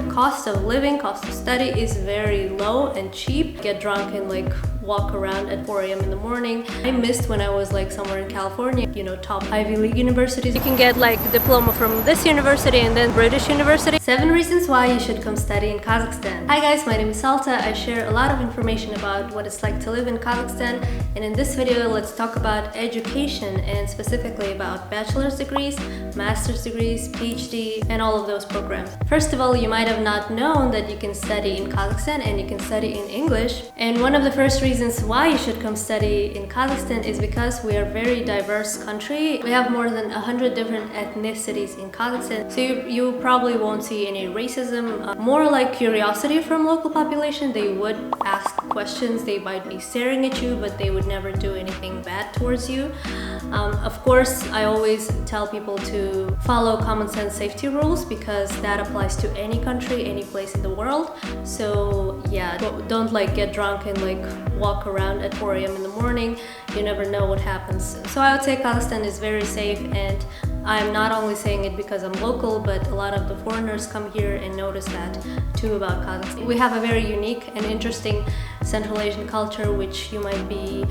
Cost of living, cost of study is very low and cheap. Get drunk and like walk around at 4 a.m. in the morning. I missed when I was like somewhere in California, you know, top Ivy League universities. You can get like diploma from this university and then British university. 7 reasons why you should come study in Kazakhstan. Hi guys, my name is Salta. I share a lot of information about what it's like to live in Kazakhstan, and in this video let's talk about education and specifically about bachelor's degrees, master's degrees, PhD, and all of those programs. First of all, you might have not known that you can study in Kazakhstan and you can study in English, and one of the first reasons why you should come study in Kazakhstan is because we are a very diverse country. We have more than 100 different ethnicities in Kazakhstan, so you probably won't see any racism. More like curiosity from local population. They would ask questions, they might be staring at you, but they would never do anything bad towards you. Of course, I always tell people to follow common sense safety rules because that applies to any country, any place in the world. So yeah, don't like get drunk and like walk around at 4 a.m. in the morning. You never know what happens. So I would say Kazakhstan is very safe, and I'm not only saying it because I'm local, but a lot of the foreigners come here and notice that too about Kazakhstan. We have a very unique and interesting Central Asian culture, which you might be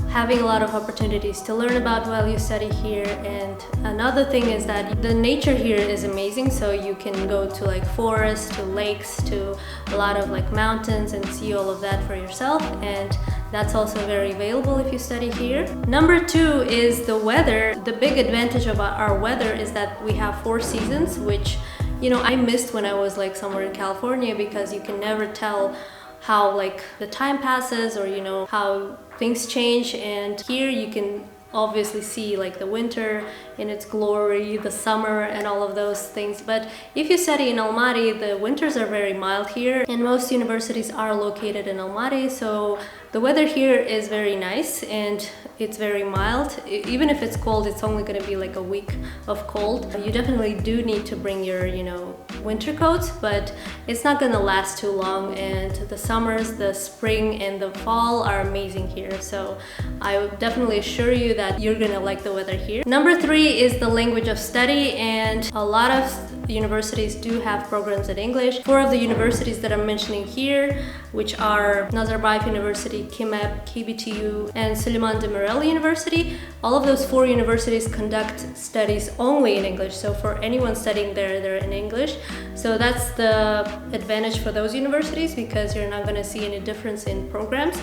having a lot of opportunities to learn about while you study here. And another thing is that the nature here is amazing, so you can go to like forests, to lakes, to a lot of like mountains and see all of that for yourself, and that's also very available if you study here. Number 2 is the weather. The big advantage about our weather is that we have 4 seasons, which, you know, I missed when I was like somewhere in California because you can never tell how like the time passes, or you know how things change. And here you can obviously see like the winter in its glory, the summer, and all of those things. But if you study in Almaty, the winters are very mild here, and most universities are located in Almaty, so the weather here is very nice and it's very mild. Even if it's cold, it's only going to be like a week of cold. You definitely do need to bring your, you know, winter coats, but it's not going to last too long. And the summers, the spring, and the fall are amazing here. So I would definitely assure you that you're going to like the weather here. Number 3 is the language of study, and a lot of universities do have programs in English. 4 of the universities that I'm mentioning here, which are Nazarbayev University, KIMEP, KBTU, and Suleiman Demirel University, all of those 4 universities conduct studies only in English. So for anyone studying there, they're in English. So that's the advantage for those universities, because you're not going to see any difference in programs.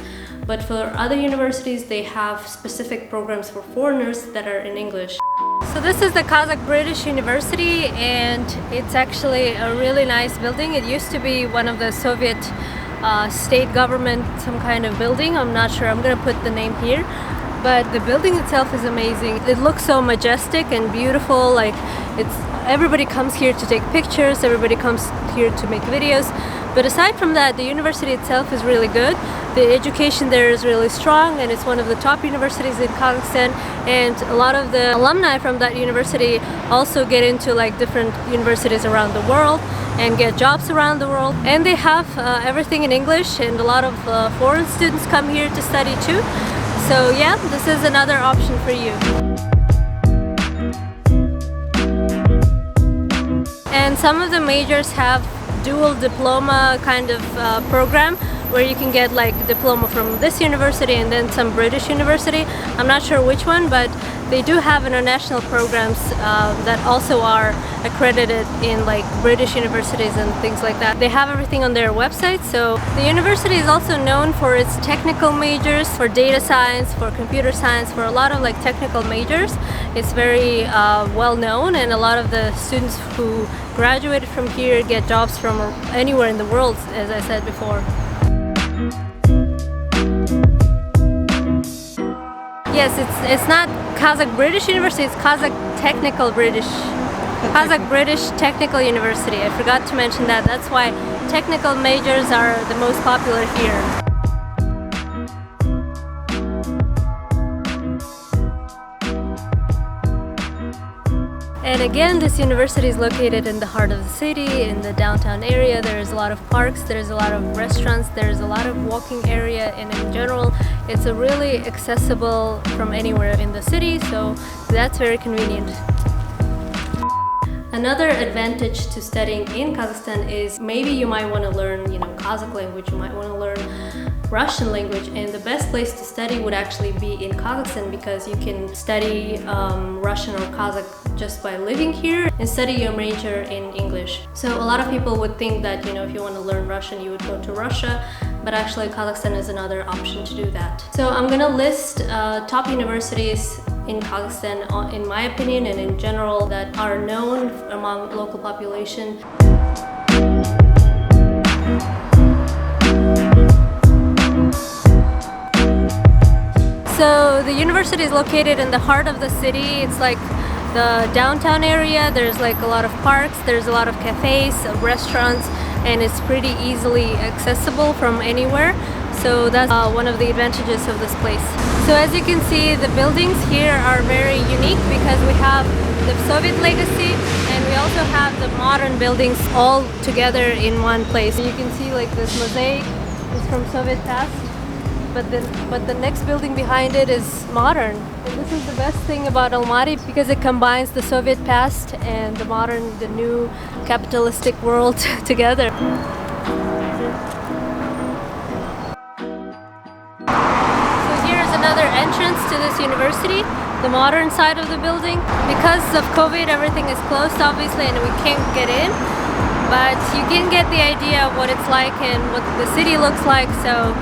But for other universities, they have specific programs for foreigners that are in English. So this is the Kazakh British University, and it's actually a really nice building. It used to be one of the Soviet state government, some kind of building. I'm not sure, I'm gonna put the name here. But the building itself is amazing. It looks so majestic and beautiful. Like everybody comes here to take pictures, everybody comes here to make videos. But aside from that, the university itself is really good. The education there is really strong, and it's one of the top universities in Kazakhstan. And a lot of the alumni from that university also get into like different universities around the world and get jobs around the world. And they have everything in English, and a lot of foreign students come here to study too. So yeah, this is another option for you. And some of the majors have dual diploma kind of program, where you can get like diploma from this university and then some British university. I'm not sure which one, but they do have international programs that also are accredited in like British universities and things like that. They have everything on their website. So the university is also known for its technical majors, for data science, for computer science, for a lot of like technical majors. It's very well known, and a lot of the students who graduated from here get jobs from anywhere in the world, as I said before. Yes, it's not Kazakh British University, it's Kazakh British Technical University. I forgot to mention that. That's why technical majors are the most popular here. And again, this university is located in the heart of the city, in the downtown area. There's a lot of parks, there's a lot of restaurants, there's a lot of walking area, and in general, it's a really accessible from anywhere in the city, so that's very convenient. Another advantage to studying in Kazakhstan is maybe you might want to learn, Kazakh language, you might want to learn Russian language, and the best place to study would actually be in Kazakhstan because you can study Russian or Kazakh just by living here and study your major in English. So a lot of people would think that, if you want to learn Russian, you would go to Russia, but actually Kazakhstan is another option to do that. So I'm gonna list top universities in Kazakhstan, in my opinion and in general, that are known among local population. So the university is located in the heart of the city. It's like the downtown area. There's like a lot of parks, there's a lot of cafes, restaurants, and it's pretty easily accessible from anywhere. So that's one of the advantages of this place. So as you can see, the buildings here are very unique because we have the Soviet legacy and we also have the modern buildings all together in one place. You can see like this mosaic is from Soviet past, but the next building behind it is modern. And this is the best thing about Almaty because it combines the Soviet past and the modern, the new capitalistic world together. Another entrance to this university, the modern side of the building. Because of COVID, everything is closed obviously and we can't get in, but you can get the idea of what it's like and what the city looks like, so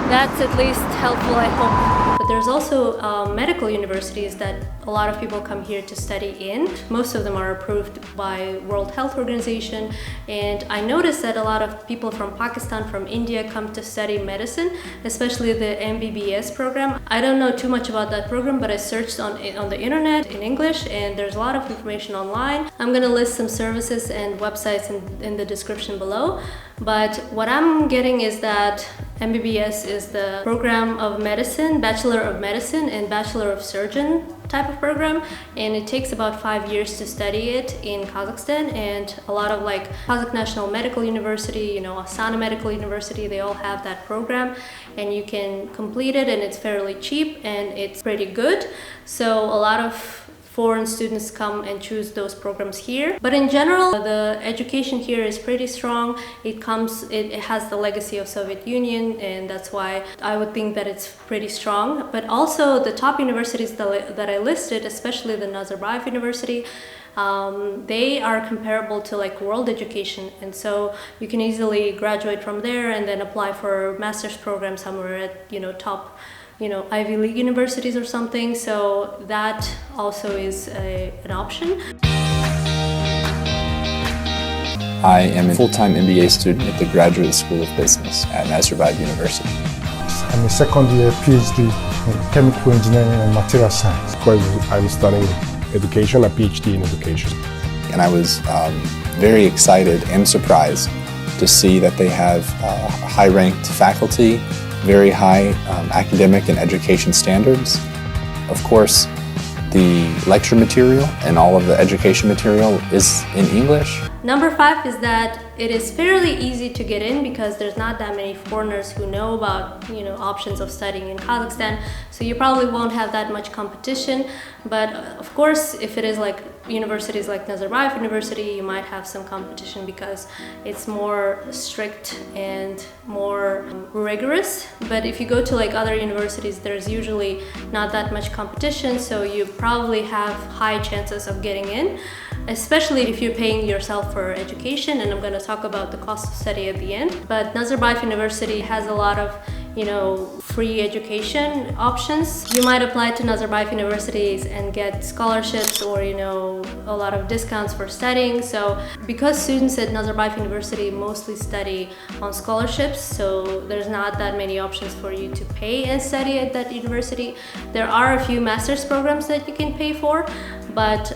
that's at least helpful, I hope. But there's also medical universities that a lot of people come here to study in. Most of them are approved by World Health Organization, and I noticed that a lot of people from Pakistan, from India come to study medicine, especially the MBBS program. I don't know too much about that program, but I searched on the internet in English and there's a lot of information online. I'm gonna list some services and websites in the description below. But what I'm getting is that MBBS is the program of medicine, Bachelor of Medicine and Bachelor of Surgeon type of program, and it takes about 5 years to study it in Kazakhstan. And a lot of like Kazakh National Medical University, Astana Medical University, they all have that program and you can complete it and it's fairly cheap and it's pretty good. So a lot of foreign students come and choose those programs here. But in general, the education here is pretty strong. It has the legacy of Soviet Union, and that's why I would think that it's pretty strong. But also the top universities that I listed, especially the Nazarbayev University, they are comparable to like world education, and so you can easily graduate from there and then apply for a master's program somewhere at top Ivy League universities or something. So that also is an option. I am a full-time MBA student at the Graduate School of Business at Nazarbayev University. I'm a second-year PhD in Chemical Engineering and Material Science. I'm studying education, a PhD in education. And I was very excited and surprised to see that they have high-ranked faculty, very high academic and education standards. Of course, the lecture material and all of the education material is in English. Number 5 is that it is fairly easy to get in because there's not that many foreigners who know about options of studying in Kazakhstan, so you probably won't have that much competition. But of course, if it is like universities like Nazarbayev University, you might have some competition because it's more strict and more rigorous. But if you go to like other universities, there's usually not that much competition, so you probably have high chances of getting in, especially if you're paying yourself for education, and I'm going to talk about the cost of study at the end. But Nazarbayev University has a lot of free education options. You might apply to Nazarbayev universities and get scholarships or a lot of discounts for studying. So because students at Nazarbayev University mostly study on scholarships, so there's not that many options for you to pay and study at that university. There are a few master's programs that you can pay for, but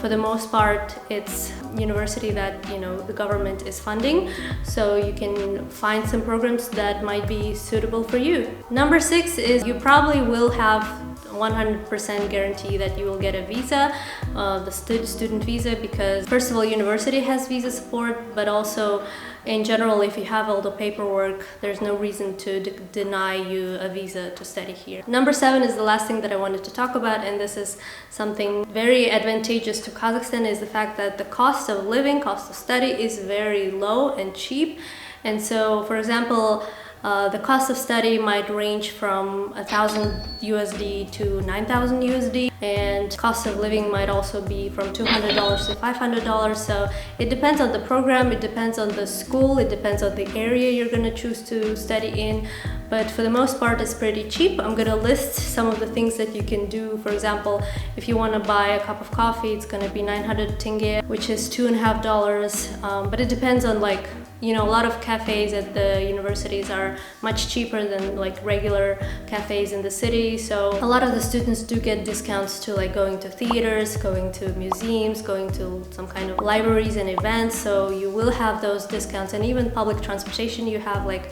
for the most part it's university that the government is funding, so you can find some programs that might be suitable for you. Number 6 is you probably will have 100% guarantee that you will get a visa, the student visa, because first of all, university has visa support, but also in general, if you have all the paperwork, there's no reason to deny you a visa to study here. Number 7 is the last thing that I wanted to talk about, and this is something very advantageous to Kazakhstan, is the fact that the cost of living, cost of study is very low and cheap. And so, for example, the cost of study might range from 1,000 USD to 9,000 USD, and cost of living might also be from $200 to $500. So it depends on the program, it depends on the school, it depends on the area you're going to choose to study in. But for the most part, it's pretty cheap. I'm going to list some of the things that you can do. For example, if you want to buy a cup of coffee, it's going to be 900 tenge, which is $2.50. But it depends on, like, you know, a lot of cafes at the universities are much cheaper than like regular cafes in the city. So a lot of the students do get discounts to like going to theaters, going to museums, going to some kind of libraries and events. So you will have those discounts, and even public transportation, you have like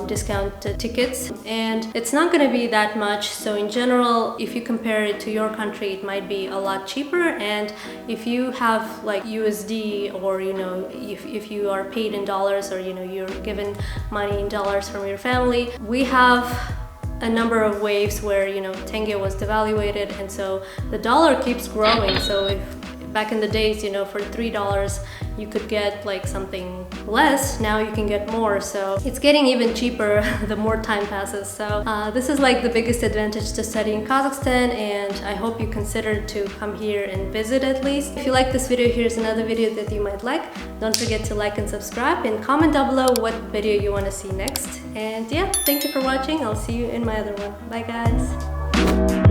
discount tickets, and it's not going to be that much. So in general, if you compare it to your country, it might be a lot cheaper. And if you have like USD, or you know, if you are paid in dollars, or you know, you're given money in dollars from your family, we have a number of waves where, you know, tenge was devaluated, and so the dollar keeps growing. So if back in the days, you know, for $3 you could get like something less, now you can get more. So it's getting even cheaper the more time passes. So this is like the biggest advantage to study in Kazakhstan, and I hope you consider to come here and visit at least. If you like this video, here's another video that you might like. Don't forget to like and subscribe, and comment down below what video you want to see next. And yeah, thank you for watching. I'll see you in my other one. Bye guys.